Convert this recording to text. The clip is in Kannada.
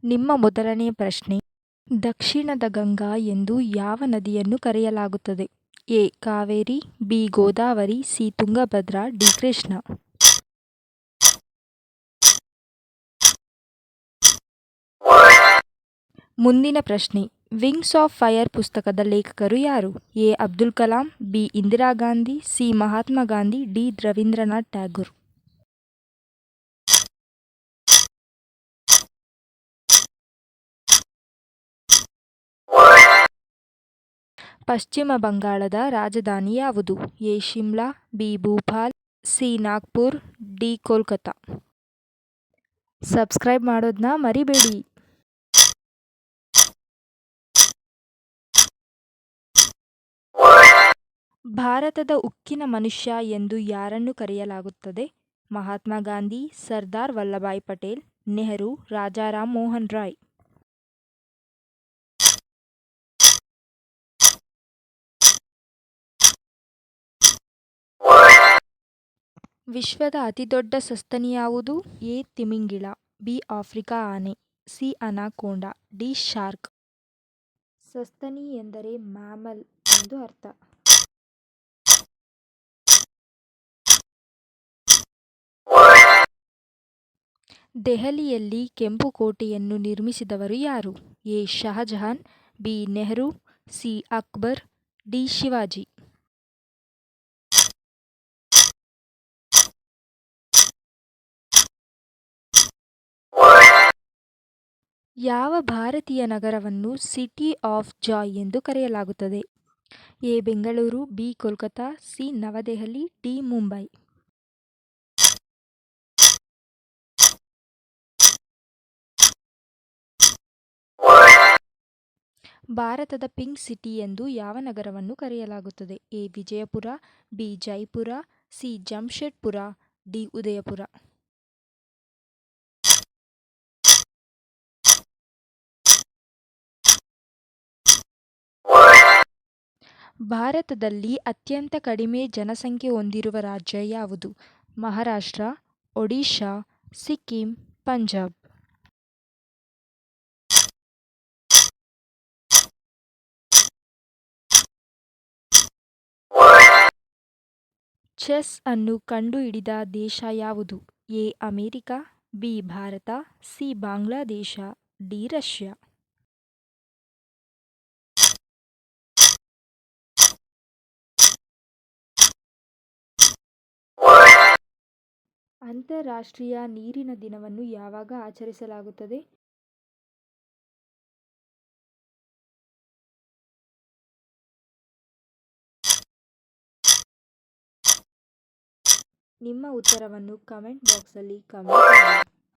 ನಿಮ್ಮ ಮೊದಲನೆಯ ಪ್ರಶ್ನೆ, ದಕ್ಷಿಣದ ಗಂಗಾ ಎಂದು ಯಾವ ನದಿಯನ್ನು ಕರೆಯಲಾಗುತ್ತದೆ? A. Kaveri, B. Godavari, C. Tungabhadra, D. Krishna. ಮುಂದಿನ ಪ್ರಶ್ನೆ, ವಿಂಗ್ಸ್ ಆಫ್ ಫೈರ್ ಪುಸ್ತಕದ ಲೇಖಕರು ಯಾರು? A. Abdul Kalam, B. Indira Gandhi, C. Mahatma Gandhi, D. Rabindranath Tagore. ಪಶ್ಚಿಮ ಬಂಗಾಳದ ರಾಜಧಾನಿ ಯಾವುದು? A. Shimla, B. Bhopal, C. Nagpur, D. Kolkata. Subscribe ಮಾಡೋದನ್ನ ಮರಿಬೇಡಿ. ಭಾರತದ ಉಕ್ಕಿನ ಮನುಷ್ಯ ಎಂದು ಯಾರನ್ನು ಕರೆಯಲಾಗುತ್ತದೆ? ಮಹಾತ್ಮ ಗಾಂಧಿ, ಸರ್ದಾರ್ ವಲ್ಲಭಾಯ್ ಪಟೇಲ್, ನೆಹರು, ರಾಜಾರಾಮ್ ಮೋಹನ್ ರಾಯ್. ವಿಶ್ವದ ಅತಿದೊಡ್ಡ ಸಸ್ತನಿ ಯಾವುದು? ಎ. ತಿಮಿಂಗಿಲ, ಬಿ. ಆಫ್ರಿಕಾ ಆನೆ, ಸಿ. ಅನಾಕೊಂಡಾ, ಡಿ. ಶಾರ್ಕ್. ಸಸ್ತನಿ ಎಂದರೆ ಮ್ಯಾಮಲ್ ಎಂದು ಅರ್ಥ. ದೆಹಲಿಯಲ್ಲಿ ಕೆಂಪು ಕೋಟೆಯನ್ನು ನಿರ್ಮಿಸಿದವರು ಯಾರು? A. Shahjahan, B. Nehru, C. Akbar, D. Shivaji. ಯಾವ ಭಾರತೀಯ ನಗರವನ್ನು ಸಿಟಿ ಆಫ್ ಜಾಯ್ ಎಂದು ಕರೆಯಲಾಗುತ್ತದೆ? A. Bengaluru, B. Kolkata, C. New Delhi, D. Mumbai. ಭಾರತದ ಪಿಂಕ್ ಸಿಟಿ ಎಂದು ಯಾವ ನಗರವನ್ನು ಕರೆಯಲಾಗುತ್ತದೆ? A. Vijayapura, B. Jaipur, C. Jamshedpur, D. Udaipur. ಭಾರತದಲ್ಲಿ ಅತ್ಯಂತ ಕಡಿಮೆ ಜನಸಂಖ್ಯೆ ಹೊಂದಿರುವ ರಾಜ್ಯ ಯಾವುದು? ಮಹಾರಾಷ್ಟ್ರ, ಒಡಿಶಾ, ಸಿಕ್ಕಿಂ, ಪಂಜಾಬ್. ಚೆಸ್ ಅನ್ನು ಕಂಡುಹಿಡಿದ ದೇಶ ಯಾವುದು? A. America, B. Bharat, C. Bangladesh, D. Russia. ಅಂತಾರಾಷ್ಟ್ರೀಯ ನೀರಿನ ದಿನವನ್ನು ಯಾವಾಗ ಆಚರಿಸಲಾಗುತ್ತದೆ? ನಿಮ್ಮ ಉತ್ತರವನ್ನು ಕಮೆಂಟ್ ಬಾಕ್ಸಲ್ಲಿ ಕಮೆಂಟ್ ಮಾಡಿ.